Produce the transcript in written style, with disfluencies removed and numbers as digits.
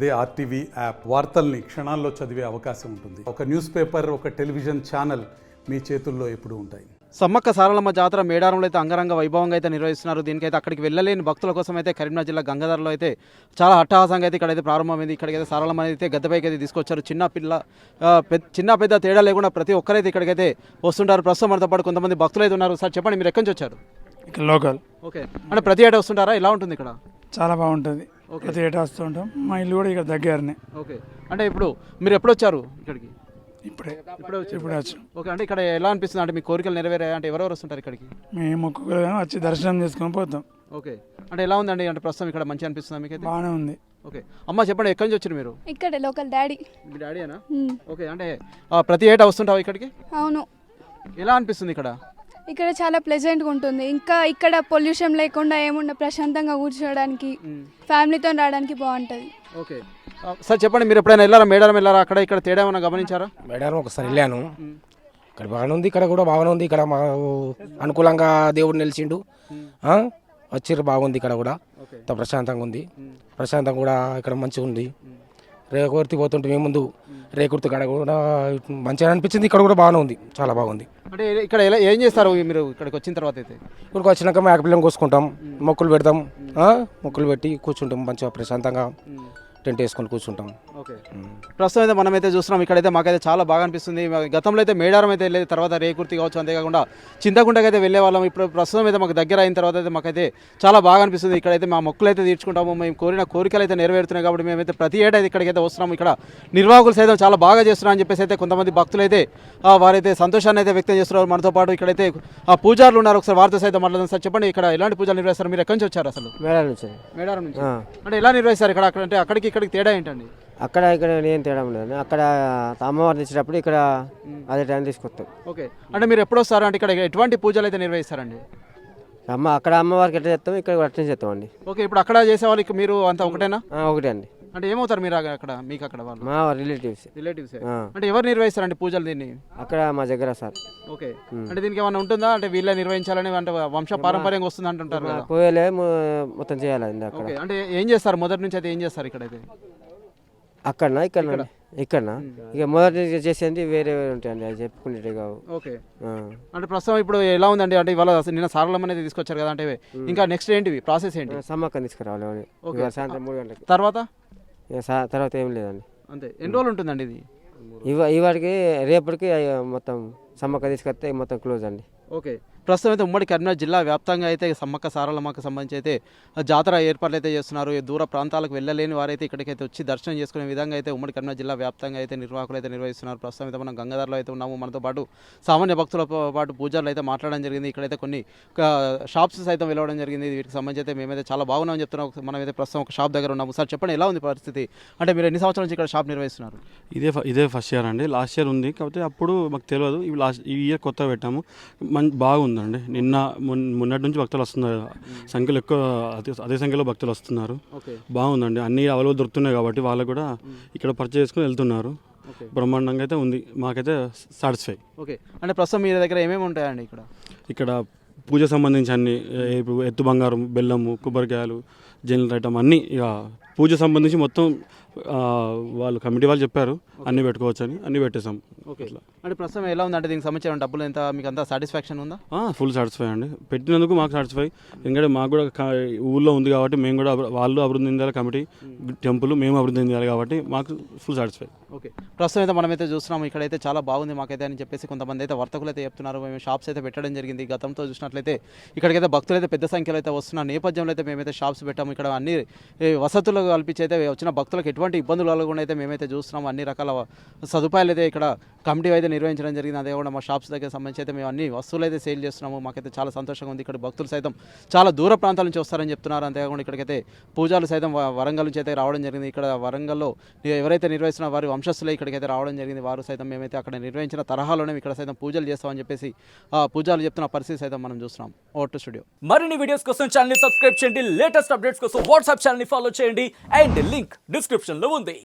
అదే RTV app వార్తల్ని క్షణాల్లో చదివే అవకాశం ఉంటుంది. ఒక న్యూస్ పేపర్, ఒక టెలివిజన్ ఛానల్ మీ చేతుల్లో ఎప్పుడూ ఉంటాయి. సమ్మక్క సారలమ్మ జాతర మేడారంలో అయితే అంగరంగ వైభవంగా అయితే నిర్వహిస్తున్నారు. దీనికైతే అక్కడికి వెళ్ళలేని భక్తుల కోసం అయితే కరీంనగర్ జిల్లా గంగాధరలో అయితే చాలా అట్టహాసంగా అయితే ఇక్కడైతే ప్రారంభమైంది. ఇక్కడికైతే సారలమ్మ అయితే గద్దెపైకి అయితే తీసుకొచ్చారు. చిన్న పెద్ద తేడా లేకుండా ప్రతి ఒక్కరైతే ఇక్కడికైతే వస్తుంటారు. ప్రస్తుతం మనతో పాటు కొంతమంది భక్తులు అయితే ఉన్నారు. సార్ చెప్పండి, మీరు ఎక్కడి నుంచి వచ్చారు? ఇక్కడ లోకల్. ఓకే, అంటే ప్రతి ఏటా వస్తుంటారా? ఎలా ఉంటుంది ఇక్కడ? చాలా బాగుంటుంది. ప్రతి ఏటా వస్తూ ఉంటాం. మా ఇల్లు కూడా ఇక్కడ దగ్గరనే. ఓకే, అంటే ఇప్పుడు మీరు ఎప్పుడు వచ్చారు ఇక్కడికి? ఇప్పుడే వచ్చాం. ఓకే, అంటే ఇక్కడ ఎలా అనిపిస్తుంది? అంటే మీ కోరికలు నెరవేరాయి అంటే ఎవరెవరు వస్తుంటారు ఇక్కడికి? మేము మొక్కుకొని వచ్చి దర్శనం చేసుకొని పోతాం. ఓకే, అంటే ఎలా ఉందండి? అంటే ప్రస్తుతం ఇక్కడ మంచి అనిపిస్తుంది మీకు? బాగానే ఉంది. ఓకే అమ్మ, చెప్పండి, ఎక్కడి నుంచి వచ్చారు మీరు? ఇక్కడ లోకల్ డాడీ. మీ డాడీనా? ఓకే, అంటే ప్రతి ఏటా వస్తుంటావు ఇక్కడికి? అవును. ఎలా అనిపిస్తుంది ఇక్కడ? ఇక్కడ చాలా ప్లెజెంట్గా ఉంటుంది. ఇంకా ఇక్కడ పొల్యూషన్ లేకుండా ఏముండ ప్రశాంతంగా కూర్చోడానికి, ఫ్యామిలీతో రావడానికి బాగుంటుంది. ఓకే సార్ చెప్పండి, మీరు ఎప్పుడైనా వెళ్ళారా? మేడారం వెళ్ళారా? అక్కడ ఇక్కడ తేడా ఏమైనా గమనించారా? మేడారం ఒకసారి వెళ్ళాను. ఇక్కడ బాగానే ఉంది. ఇక్కడ కూడా బాగానే ఉంది. ఇక్కడ మాకు అనుకూలంగా దేవుడు నిలిచిండు. వచ్చిర్రు బాగుంది. ఇక్కడ కూడా ప్రశాంతంగా ఉంది. ప్రశాంతంగా కూడా ఇక్కడ మంచిగా ఉంది. రేకుర్తి పోతుంటే మేము ముందు రేకుర్తి కాడ కూడా మంచిగా అనిపించింది. ఇక్కడ కూడా బాగానే ఉంది, చాలా బాగుంది. అంటే ఇక్కడ ఏం చేస్తారు మీరు ఇక్కడికి వచ్చిన తర్వాత? అయితే ఇక్కడికి వచ్చినాక మేకపిల్లని కోసుకుంటాం, మొక్కులు పెడతాం. మొక్కులు పెట్టి కూర్చుంటాం, మంచిగా ప్రశాంతంగా టెంట్ వేసుకొని కూర్చుంటాం. ఓకే, ప్రస్తుతం అయితే మనమైతే చూస్తున్నాం. ఇక్కడైతే మాకైతే చాలా బాగా అనిపిస్తుంది. గతంలో అయితే మేడారం అయితే వెళ్ళేది, తర్వాత రేకుర్తి కావచ్చు, అంతేకాకుండా చింతకుంటకి అయితే వెళ్ళే వాళ్ళం. ఇప్పుడు ప్రస్తుతం అయితే మాకు దగ్గర అయిన తర్వాత అయితే మాకైతే చాలా బాగా అనిపిస్తుంది. ఇక్కడైతే మా మొక్కులు అయితే తీర్చుకుంటాము. మేము కోరిన కోరికలు అయితే నెరవేరుతున్నాయి కాబట్టి మేమైతే ప్రతి ఏటా ఇక్కడికైతే వస్తున్నాము. ఇక్కడ నిర్వాహకులు సైతం చాలా బాగా చేస్తున్నారని అని చెప్పేసి అయితే కొంతమంది భక్తులు అయితే వారైతే సంతోషాన్ని అయితే వ్యక్తం చేస్తున్నారు. మనతో పాటు ఇక్కడైతే పూజారులు ఉన్నారు. ఒకసారి వారితో సైతం మాట్లాడదాం. సార్ చెప్పండి, ఇక్కడ ఎలాంటి పూజలు నిర్వహిస్తారు? మీరు ఎక్కడి నుంచి వచ్చారు అసలు? మేడారం నుంచి. అంటే ఎలా నిర్వహిస్తారు ఇక్కడ? అంటే అక్కడికి ఇక్కడికి తేడా ఏంటండి? అక్కడ ఇక్కడ ఏం తేడా ఉండదు. అక్కడ అమ్మవారిని తెచ్చేటప్పుడు ఇక్కడ అదే టైం తీసుకొస్తాం. ఓకే, అంటే మీరు ఎప్పుడు వస్తారు? అంటే ఇక్కడ ఎటువంటి పూజలు అయితే నిర్వహిస్తారండి? అక్కడ అమ్మవారికి ఎట్లా చేస్తాం, ఇక్కడ అట్లా చేస్తామండి. ఓకే, ఇప్పుడు అక్కడ చేసే వాళ్ళకి మీరు అంతా ఒకటేనా? ఒకటే అండి. అంటే ఏమవుతారు మీరు అక్కడ? మీకు అక్కడ వాళ్ళు మా రిలేటివ్స్. అంటే ఎవరు నిర్వహిస్తారండి పూజలు దీన్ని? అక్కడ మా దగ్గర సార్. ఓకే, అంటే దీనికి ఏమైనా ఉంటుందా? అంటే వీళ్ళే నిర్వహించాలని, అంటే వంశ పారంపర్యంగా వస్తుంది అంటుంటారు కదా? కోయలే మొత్తం చేయాలండి అక్కడ. అంటే ఏం చేస్తారు మొదటి నుంచి? అయితే ఏం చేస్తారు ఇక్కడైతే? అక్కడనా ఇక్కడనా ఇక మొదటి చేసేది వేరే ఉంటాయండి, అది చెప్పుకునేవి కావు. ఓకే, అంటే ప్రస్తుతం ఇప్పుడు ఎలా ఉందండి? అంటే ఇవాళ నిన్న సారలమ్మ అనేది తీసుకొచ్చారు కదా, అంటే ఇంకా నెక్స్ట్ ఏంటివి ప్రాసెస్ ఏంటి? సమ్మక్కని తీసుకురావాలి సాయంత్రం 3 గంటలకి. తర్వాత ఏం లేదండి. అంతే. ఎన్ని రోజులు ఉంటుందండి ఇది? ఇవాటికి రేపటికి మొత్తం సమ్మక్క తీసుకొస్తే మొత్తం క్లోజ్ అండి. ఓకే, ప్రస్తుతం అయితే ఉమ్మడి కరీంనగర్ జిల్లా వ్యాప్తంగా అయితే సమ్మక్క సారలమ్మకు సంబంధించి అయితే జాతర ఏర్పాట్లు అయితే చేస్తున్నారు. దూర ప్రాంతాలకు వెళ్ళలేని వారైతే ఇక్కడికైతే వచ్చి దర్శనం చేసుకునే విధంగా అయితే ఉమ్మడి కరీంనగర్ జిల్లా వ్యాప్తంగా అయితే నిర్వాహకులు అయితే నిర్వహిస్తున్నారు. ప్రస్తుతం అయితే మనం గంగాధరలో అయితే ఉన్నాము. మనతో పాటు సామాన్య భక్తులతో పాటు పూజారులు అయితే మాట్లాడడం జరిగింది. ఇక్కడైతే కొన్ని షాప్స్ సైతం వెళ్ళడం జరిగింది. వీటికి సంబంధించి అయితే మేమైతే చాలా బాగున్నామని చెప్తున్నాం. మనమైతే ప్రస్తుతం ఒక షాప్ దగ్గర ఉన్నాము. సార్ చెప్పండి, ఎలా ఉంది పరిస్థితి? అంటే మీరు ఎన్ని సంవత్సరాల నుంచి ఇక్కడ షాప్ నిర్వహిస్తున్నారు? ఇదే ఫస్ట్ ఇయర్ అండి. లాస్ట్ ఇయర్ ఉంది, కాకపోతే అప్పుడు మాకు తెలియదు. ఈ ఇయర్ కొత్తగా పెట్టాము. బాగుందండి. మొన్నటి నుంచి భక్తులు వస్తున్నారు. సంఖ్యలో ఎక్కువ, అదే సంఖ్యలో భక్తులు వస్తున్నారు. బాగుందండి. అన్ని అవైలబుల్ దొరుకుతున్నాయి కాబట్టి వాళ్ళు కూడా ఇక్కడ పర్చేస్ చేసుకుని వెళ్తున్నారు. బ్రహ్మాండంగా అయితే ఉంది. మాకైతే సాటిస్ఫై. ఓకే, అంటే ప్రస్తుతం మీ దగ్గర ఏమేమి ఉంటాయండి ఇక్కడ పూజ సంబంధించి అన్ని, ఇప్పుడు ఎత్తు బంగారం, బెల్లము, కొబ్బరికాయలు, జనరల్ ఐటమ్ అన్నీ, ఇక పూజ సంబంధించి మొత్తం వాళ్ళు కమిటీ వాళ్ళు చెప్పారు అన్నీ పెట్టుకోవచ్చు అని, అన్నీ పెట్టేసాం. ఓకే, అంటే ప్రస్తుతం ఎలా ఉంది? అంటే దీనికి సంబంధించిన డబ్బులు ఎంత, మీకు అంతా సాటిస్ఫాక్షన్ ఉందా? ఫుల్ సాటిస్ఫై అండి. పెట్టినందుకు మాకు సాటిస్ఫై. ఎందుకంటే మాకు కూడా ఊళ్ళో ఉంది కాబట్టి మేము కూడా, వాళ్ళు అభివృద్ధి చెందాలి కమిటీ, టెంపుల్ మేము అభివృద్ధి చెందాలి కాబట్టి మాకు ఫుల్ సాటిస్ఫై. ఓకే, ప్రస్తుతం అయితే మనమైతే చూస్తున్నాము ఇక్కడైతే చాలా బాగుంది మాకైతే అని చెప్పేసి కొంతమంది అయితే వర్తకులు అయితే చెప్తున్నారు. మేము షాప్స్ అయితే పెట్టడం జరిగింది. గతంతో చూసినట్లయితే ఇక్కడికైతే భక్తులు అయితే పెద్ద సంఖ్యలో అయితే వస్తున్న నేపథ్యంలో అయితే మేమైతే షాప్స్ పెట్టాము. ఇక్కడ అన్ని వసతులు కల్పించి అయితే వచ్చిన భక్తులకు ఎటువంటి ఇబ్బందులు కలగకుండా అయితే మేమైతే చూస్తున్నాము. అన్ని రకాల సదుపాయాలు అయితే ఇక్కడ కమిటీ అయితే నిర్వహించడం జరిగింది. అదే కూడా మా షాప్స్ దగ్గర సంబంధించి అయితే మేము అన్ని వస్తువులు అయితే సేల్ చేస్తున్నాము. మాకైతే చాలా సంతోషంగా ఉంది. ఇక్కడ భక్తులు సైతం చాలా దూర ప్రాంతాల నుంచి వస్తారని చెప్తున్నారు. అంతేకాకుండా ఇక్కడికైతే పూజలు సైతం వరంగల్ నుంచి అయితే రావడం జరిగింది. ఇక్కడ వరంగల్లో ఎవరైతే నిర్వహిస్తున్న వారి వంశస్థులే ఇక్కడికైతే రావడం జరిగింది. వారు సైతం మేమైతే అక్కడ నిర్వహించిన తరహాలోనే ఇక్కడ సైతం పూజలు చేస్తామని చెప్పేసి పూజలు చెప్తున్న పరిస్థితి సైతం మనం చూస్తున్నాం. Over to studio. మరిన్ని వీడియోస్ కోసం ఛానల్ ని సబ్స్క్రైబ్ చేయండి. లేటెస్ట్ అప్డేట్స్ కోసం వాట్సాప్ ఛానల్ ని ఫాలో చేయండి. అండ్ లింక్ డిస్క్రిప్షన్ లో ఉంది.